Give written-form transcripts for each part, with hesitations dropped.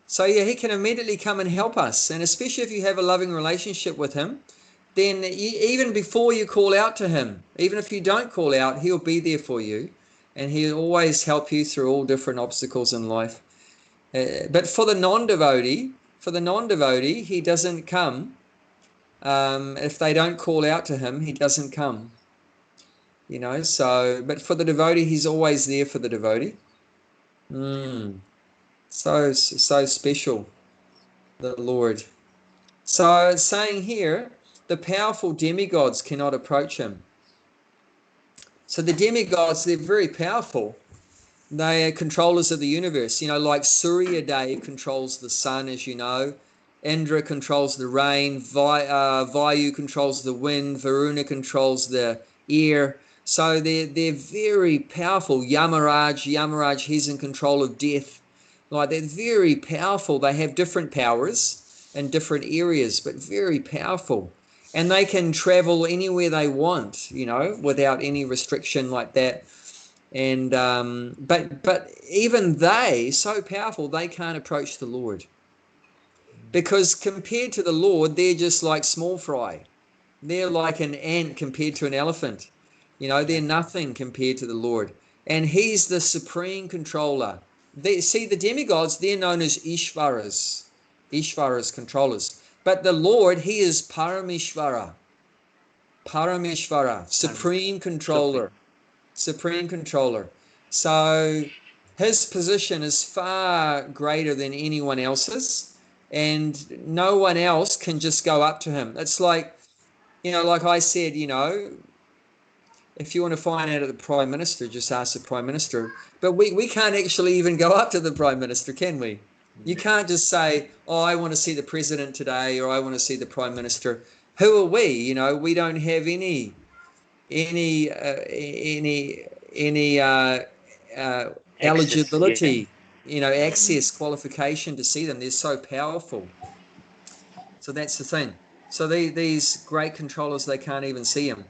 So yeah, he can immediately come and help us. And especially if you have a loving relationship with him, then even before you call out to him, even if you don't call out, he'll be there for you. And he'll always help you through all different obstacles in life. But for the non-devotee, he doesn't come. If they don't call out to him, he doesn't come. So, but for the devotee, he's always there for the devotee. So special, the Lord. So it's saying here, the powerful demigods cannot approach him. So the demigods, they're very powerful. They are controllers of the universe. Like Surya Dev controls the sun, as you know. Indra controls the rain. Vayu controls the wind. Varuna controls the air. So they're very powerful. Yamaraj, he's in control of death. Like, they're very powerful. They have different powers in different areas, but very powerful. And they can travel anywhere they want, without any restriction like that. And but even they, so powerful, they can't approach the Lord, because compared to the Lord, they're just like small fry. They're like an ant compared to an elephant. They're nothing compared to the Lord. And he's the supreme controller. The demigods, they're known as Ishvaras, controllers. But the Lord, he is Parameshvara, supreme controller. Supreme controller. So his position is far greater than anyone else's, and no one else can just go up to him. It's like, like I said, if you want to find out of the Prime Minister, just ask the Prime Minister. But we can't actually even go up to the Prime Minister, can we? You can't just say, oh, I want to see the President today, or I want to see the Prime Minister. Who are we? We don't have any eligibility, access, qualification to see them. They're so powerful. So that's the thing. So these great controllers, they can't even see him.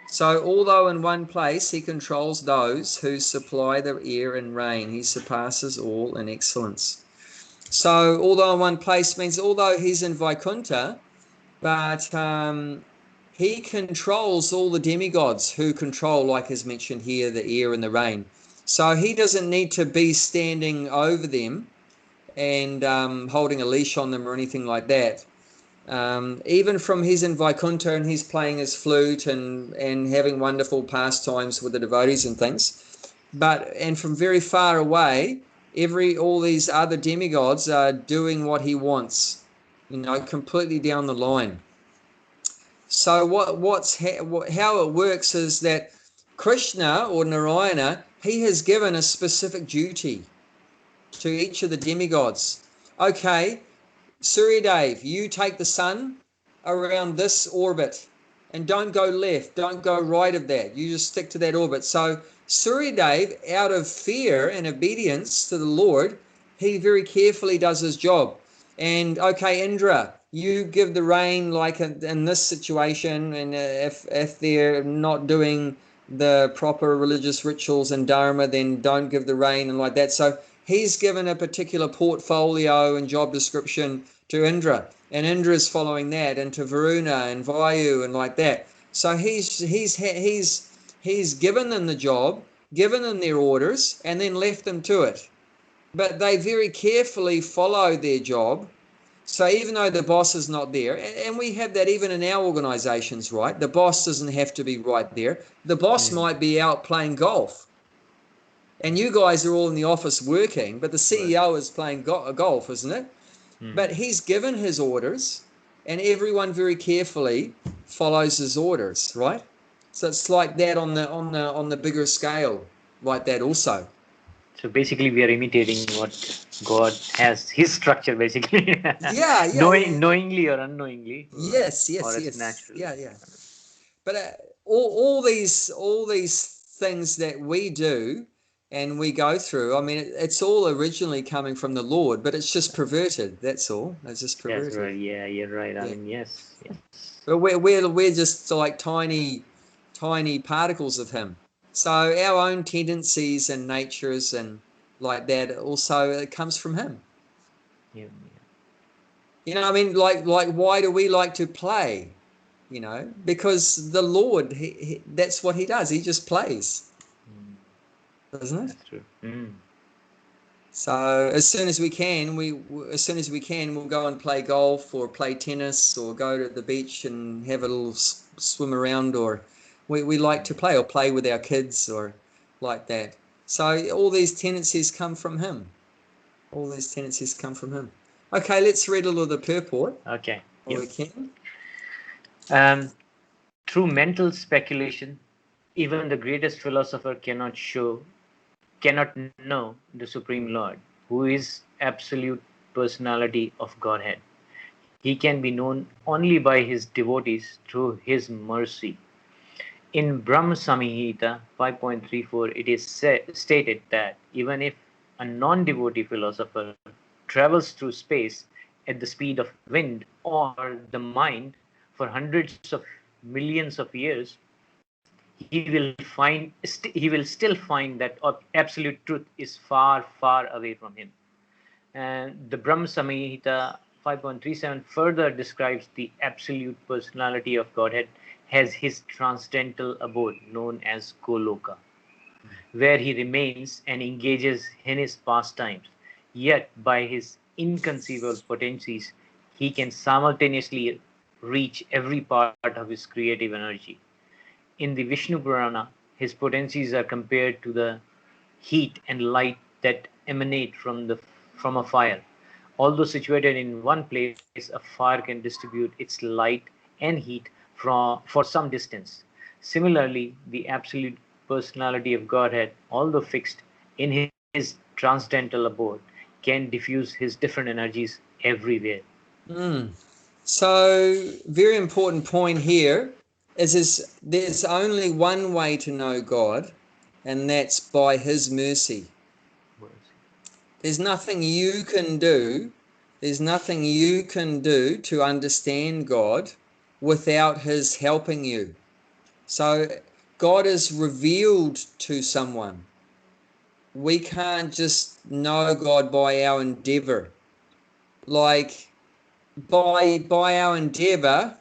So although in one place he controls those who supply the air and rain, he surpasses all in excellence. So although in one place means although he's in Vaikuntha, but he controls all the demigods who control, like is mentioned here, the air and the rain. So he doesn't need to be standing over them and holding a leash on them or anything like that. Even from he's in Vaikuntha and he's playing his flute and having wonderful pastimes with the devotees and things. And from very far away, all these other demigods are doing what he wants, completely down the line. So how it works is that Krishna or Narayana, he has given a specific duty to each of the demigods. Okay, Suryadev, you take the sun around this orbit and don't go left, don't go right of that. You just stick to that orbit. So Suryadev, out of fear and obedience to the Lord, he very carefully does his job. And okay, Indra, you give the rain like in this situation, and if they're not doing the proper religious rituals and dharma, then don't give the rain and like that. So he's given a particular portfolio and job description to Indra, and Indra's following that, and to Varuna and Vayu and like that. So he's given them the job, given them their orders, and then left them to it. But they very carefully follow their job. So even though the boss is not there, and we have that even in our organizations, right? The boss doesn't have to be right there. The boss might be out playing golf. And you guys are all in the office working, but the CEO is playing golf, isn't it? But he's given his orders, and everyone very carefully follows his orders, right? So it's like that on the bigger scale, like that also. So basically, we are imitating what God has, His structure, basically. Yeah. Knowingly or unknowingly. Yes. Or it's natural. Yeah. But all these things that we do and we go through, I mean, it's all originally coming from the Lord, but it's just perverted. That's all. It's just perverted. That's right. Yeah, you're right. I mean, yes. But we're just like tiny particles of Him. So our own tendencies and natures and like that also, it comes from Him. Yeah. You know, I mean, like why do we like to play? You know, because the Lord, that's what he does. He just plays, Mm. doesn't it? That's true. Mm. So as soon as we can, we'll go and play golf or play tennis or go to the beach and have a little swim around, or we like to play or play with our kids or like that. So all these tendencies come from him. All these tendencies come from him. Okay, let's read a little of the purport. Okay. If Yep. we can. Through mental speculation, even the greatest philosopher cannot know the Supreme Lord, who is absolute personality of Godhead. He can be known only by his devotees through his mercy. In Brahma Samhita 5.34, it is stated that even if a non devotee philosopher travels through space at the speed of wind or the mind for hundreds of millions of years, he will still find that absolute truth is far, far away from him. And the Brahma Samhita 5.37 further describes the absolute personality of Godhead as his transcendental abode known as Goloka, where he remains and engages in his pastimes. Yet, by his inconceivable potencies, he can simultaneously reach every part of his creative energy. In the Vishnu Purana, his potencies are compared to the heat and light that emanate from a fire. Although situated in one place, a fire can distribute its light and heat for some distance. Similarly, the absolute personality of Godhead, although fixed in his transcendental abode, can diffuse his different energies everywhere. Mm. So, very important point here is there's only one way to know God, and that's by his mercy. There's nothing you can do. There's nothing you can do to understand God without his helping you. So God is revealed to someone. We can't just know God by our endeavor. Like by our endeavor,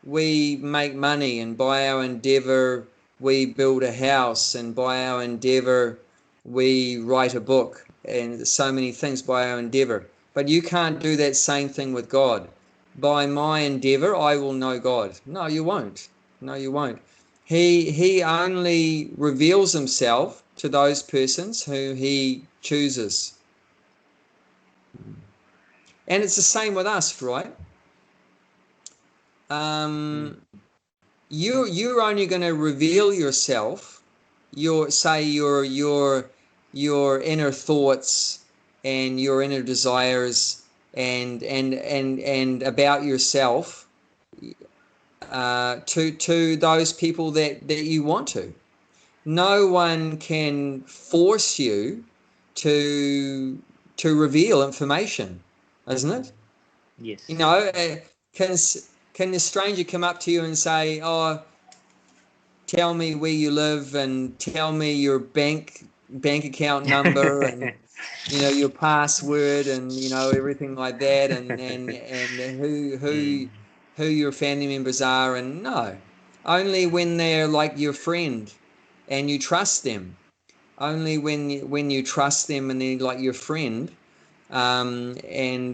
we make money, and by our endeavor, we build a house, and by our endeavor, we write a book, and so many things by our endeavor. But you can't do that same thing with God. By my endeavor, I will know God. No, you won't. No, you won't. He only reveals himself to those persons who he chooses. And it's the same with us, right? Mm. You're only going to reveal yourself, your inner thoughts and your inner desires and about yourself to those people that you want to. No one can force you to reveal information, isn't it? You Yes. know, can the stranger come up to you and say, "Oh, tell me where you live and tell me your bank account number and your password and everything like that and Mm. who your family members are?" And no, only when they're like your friend and you trust them. Only when you trust them and they're like your friend, and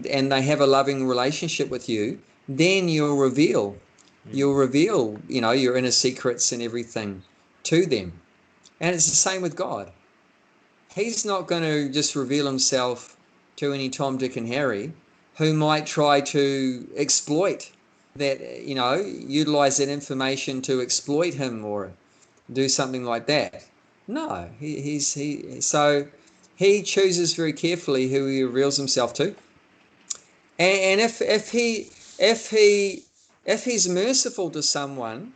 they have a loving relationship with you, then Mm. you'll reveal your inner secrets and everything to them. And it's the same with God. He's not going to just reveal himself to any Tom, Dick, and Harry who might try to exploit that, utilize that information to exploit him or do something like that. No, so he chooses very carefully who he reveals himself to. And if he's merciful to someone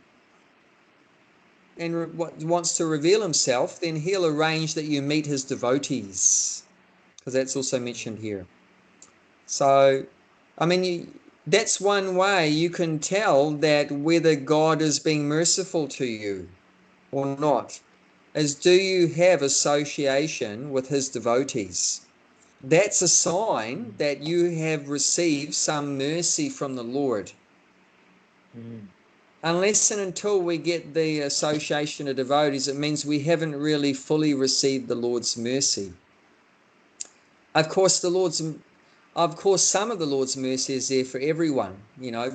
and wants to reveal himself, then he'll arrange that you meet his devotees, because that's also mentioned here. So, I mean, that's one way you can tell that whether God is being merciful to you or not, is do you have association with his devotees? that's a sign that you have received some mercy from the Lord. Unless and until we get the association of devotees, it means we haven't really fully received the Lord's mercy. Of course, some of the Lord's mercy is there for everyone,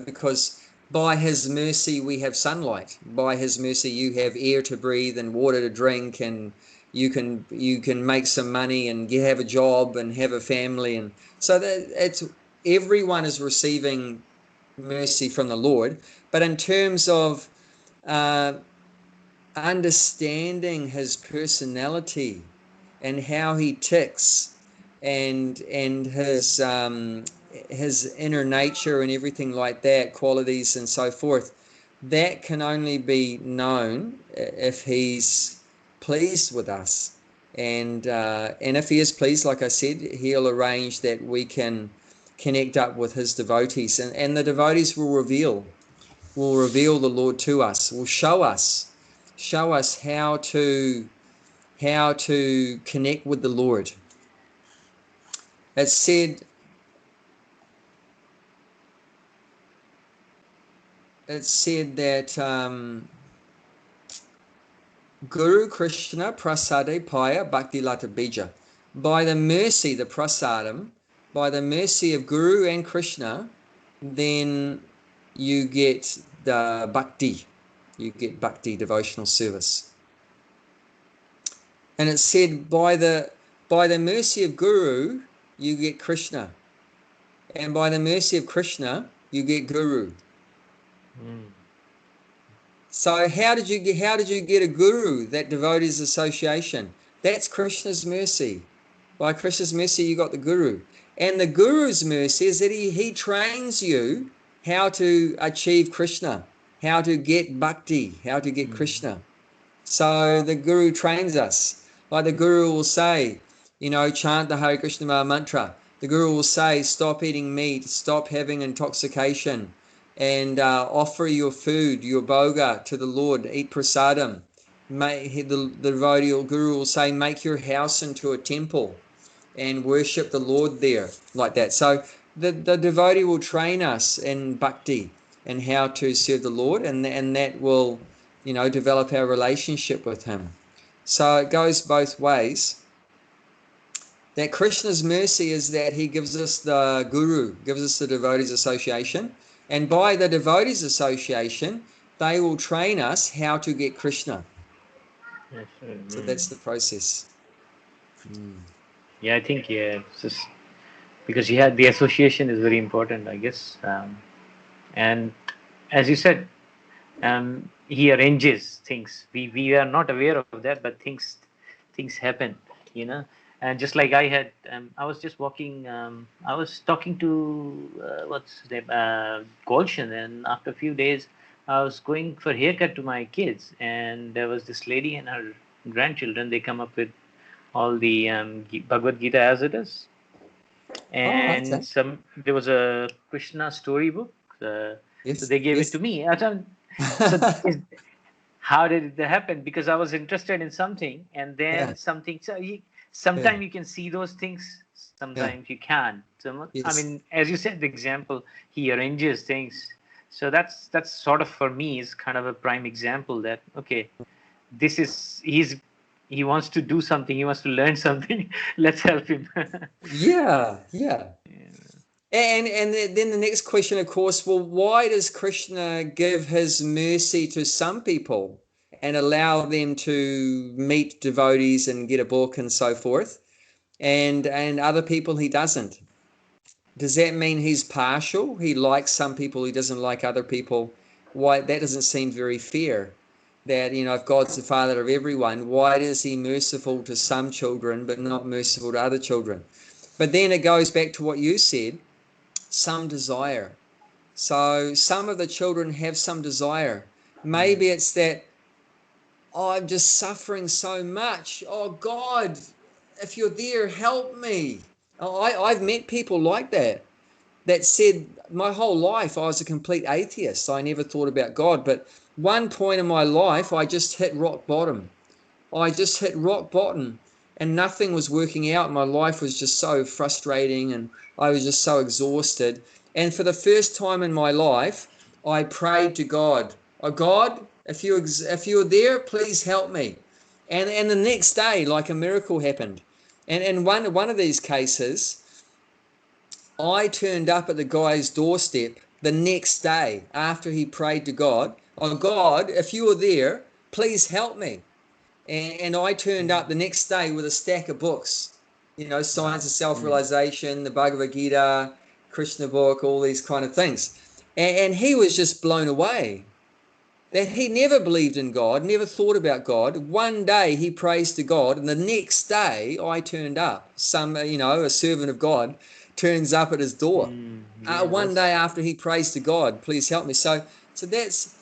because by his mercy we have sunlight. By his mercy you have air to breathe and water to drink, and you can make some money and have a job and have a family, and so that everyone is receiving mercy from the Lord. But in terms of understanding his personality and how he ticks, and his inner nature and everything like that, qualities and so forth, that can only be known if he's pleased with us. And if he is pleased, like I said, he'll arrange that we can connect up with his devotees, and the devotees will reveal the Lord to us, will show us how to connect with the Lord. It said that Guru Krishna Prasade Paya Bhakti Lata Bija. By the mercy, the prasadam, by the mercy of Guru and Krishna, then you get the bhakti. You get bhakti, devotional service. And it said by the mercy of Guru, you get Krishna. And by the mercy of Krishna, you get Guru. So how did you get a guru, that devotees association? That's Krishna's mercy. By Krishna's mercy, you got the guru. And the guru's mercy is that he trains you how to achieve Krishna, how to get bhakti, how to get Krishna. So the guru trains us. Like the guru will say, chant the Hare Krishna Maha mantra. The guru will say, stop eating meat, stop having intoxication, and offer your food, your bhoga to the Lord, eat prasadam. The devotee or guru will say, make your house into a temple and worship the Lord there, like that. So the devotee will train us in bhakti and how to serve the Lord, and that will, develop our relationship with him. So it goes both ways. That Krishna's mercy is that he gives us the guru, gives us the devotees association, and by the devotees association, they will train us how to get Krishna. So that's the process. Yeah, I think it's just because the association is very important, I guess. And as you said, he arranges things. We are not aware of that, but things happen, And just like I had, I was just walking. I was talking to what's his name, Golshan, and after a few days, I was going for haircut to my kids, and there was this lady and her grandchildren. They come up with all the Bhagavad Gita as it is, and there was a Krishna storybook. So they gave it to me. How did it happen? Because I was interested in something, and then something. So sometimes you can see those things, sometimes you can't. So, I mean, as you said, the example, he arranges things. So that's sort of, for me, is kind of a prime example that, okay, this is, he wants to do something, he wants to learn something. Let's help him. Yeah. And then the next question, of course, well, why does Krishna give his mercy to some people and allow them to meet devotees and get a book and so forth, and other people he doesn't? Does that mean he's partial? He likes some people, he doesn't like other people? Why? That doesn't seem very fair. That, if God's the father of everyone, why is he merciful to some children but not merciful to other children? But then it goes back to what you said, some desire. So some of the children have some desire. Maybe it's that, I'm just suffering so much. Oh God, if you're there, help me. I've met people like that said, my whole life I was a complete atheist. I never thought about God. But one point in my life, I just hit rock bottom. and nothing was working out. My life was just so frustrating, and I was just so exhausted. And for the first time in my life, I prayed to God, "Oh God, if you're there, please help me." And the next day, like a miracle happened. And in one of these cases, I turned up at the guy's doorstep the next day after he prayed to God, "Oh God, if you are there, please help me." And I turned up the next day with a stack of books, Science of Self-Realization, the Bhagavad Gita, Krishna book, all these kind of things. And he was just blown away that he never believed in God, never thought about God. One day he prays to God, and the next day I turned up. A servant of God turns up at his door. One day after he prays to God, "Please help me." So that's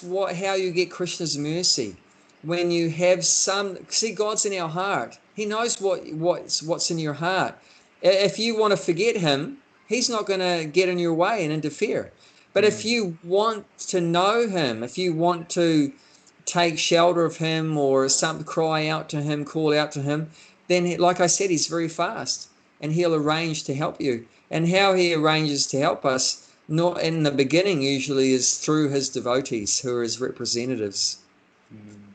how you get Krishna's mercy. When you have see, God's in our heart. He knows what's in your heart. If you want to forget him, he's not going to get in your way and interfere. But if you want to know him, if you want to take shelter of him or cry out to him, call out to him, then, like I said, he's very fast, and he'll arrange to help you. And how he arranges to help us, not in the beginning, usually is through his devotees, who are his representatives.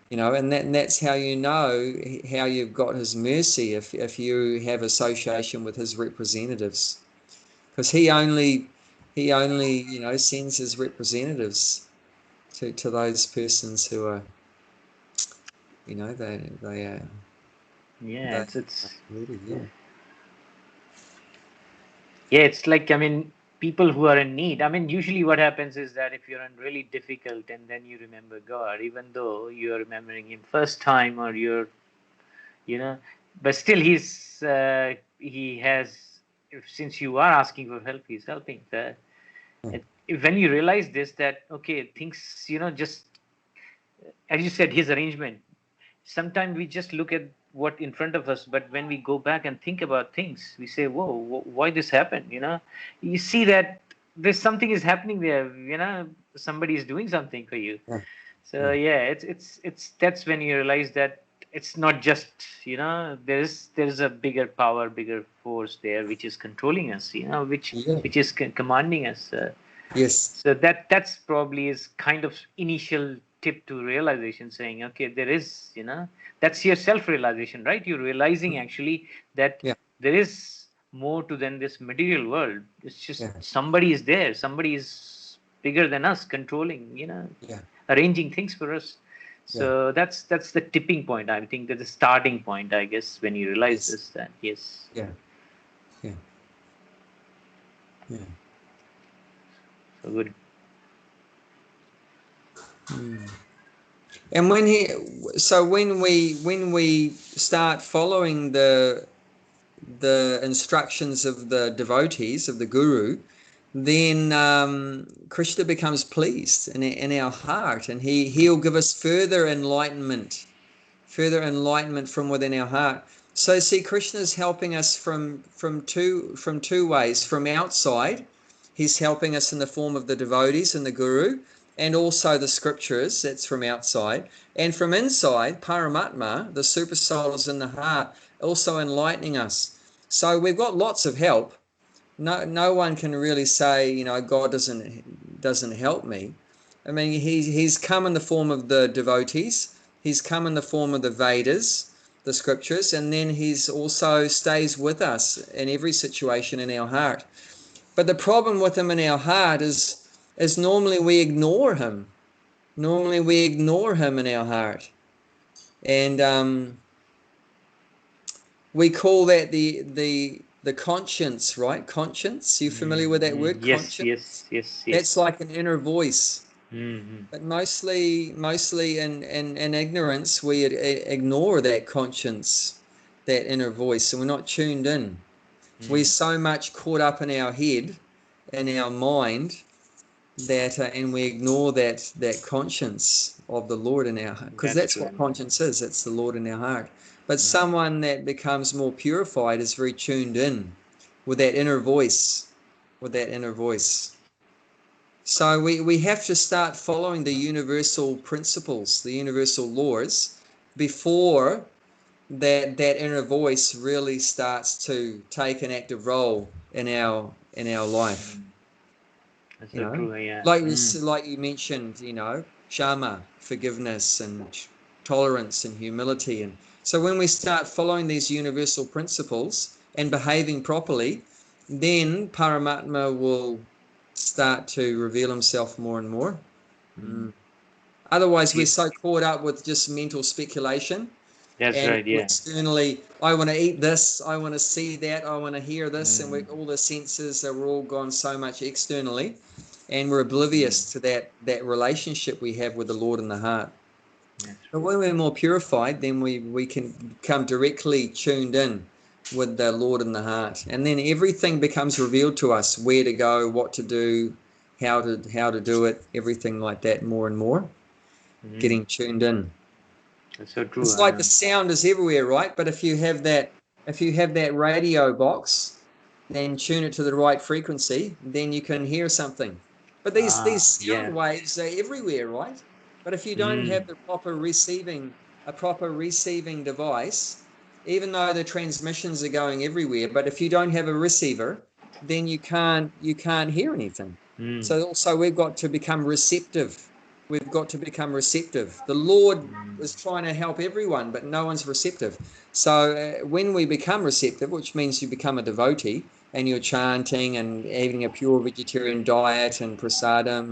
And that's how you know how you've got his mercy, if you have association with his representatives, because he only sends his representatives to those persons who are, they are. Yeah, it's really, it's like, people who are in need. Usually what happens is that if you're in really difficult and then you remember God, even though you're remembering him first time, or but still he has, since you are asking for help, he's helping. When you realize this, that okay, things, just as you said, his arrangement. Sometimes we just look at what in front of us, but when we go back and think about things, we say, "Whoa, why this happened?" You see that there's something is happening there. Somebody is doing something for you. So it's that's when you realize that it's not just, there's a bigger power, bigger force there which is controlling us, which is commanding us. Yes. So that's probably is kind of initial tip to realization, saying, okay, there is, that's your self-realization, right? You're realizing actually that there is more to than this material world. It's just somebody is there, somebody is bigger than us, controlling, arranging things for us. So that's the tipping point. I think that's the starting point, I guess, when you realize this, that so good. And when we start following the instructions of the devotees of the guru, then Krishna becomes pleased in our heart, and he'll give us further enlightenment from within our heart. So see, Krishna is helping us from two ways. From outside, he's helping us in the form of the devotees and the guru, and also the scriptures. That's from outside. And from inside, Paramatma, the super soul, is in the heart, also enlightening us. So we've got lots of help. No one can really say, God doesn't help me. I mean, he's come in the form of the devotees. He's come in the form of the Vedas, the scriptures, and then he's also stays with us in every situation in our heart. But the problem with him in our heart is normally we ignore him. Normally we ignore him in our heart. And we call that the conscience, right? Conscience. You familiar with that word? Yes, conscience? yes. That's like an inner voice. But mostly in ignorance, we ignore that conscience, that inner voice, and we're not tuned in. We're so much caught up in our head, in our mind, that and we ignore that conscience of the Lord in our heart, because that's what conscience is. It's the Lord in our heart. But someone that becomes more purified is very tuned in with that inner voice, So we have to start following the universal principles, the universal laws, before that inner voice really starts to take an active role in our life. That's You so know, true. Yeah. like you mentioned, Shama, forgiveness and tolerance and humility. And so when we start following these universal principles and behaving properly, then Paramatma will start to reveal himself more and more. Otherwise, we're so caught up with just mental speculation. That's And right. Yeah. externally, I want to eat this, I want to see that, I want to hear this, and all the senses are all gone so much externally, and we're oblivious to that relationship we have with the Lord in the heart. But when we're more purified, then we can become directly tuned in with the Lord in the heart, and then everything becomes revealed to us: where to go, what to do, how to do it, everything like that, more and more, getting tuned in. That's so true. It's like the sound is everywhere, right? But if you have that radio box, then tune it to the right frequency, then you can hear something. But these sound waves are everywhere, right? But if you don't have a proper receiving device, even though the transmissions are going everywhere, but if you don't have a receiver, then you can't hear anything. So also we've got to become receptive. We've got to become receptive. The Lord is trying to help everyone, but no one's receptive. So when we become receptive, which means you become a devotee and you're chanting and eating a pure vegetarian diet and prasadam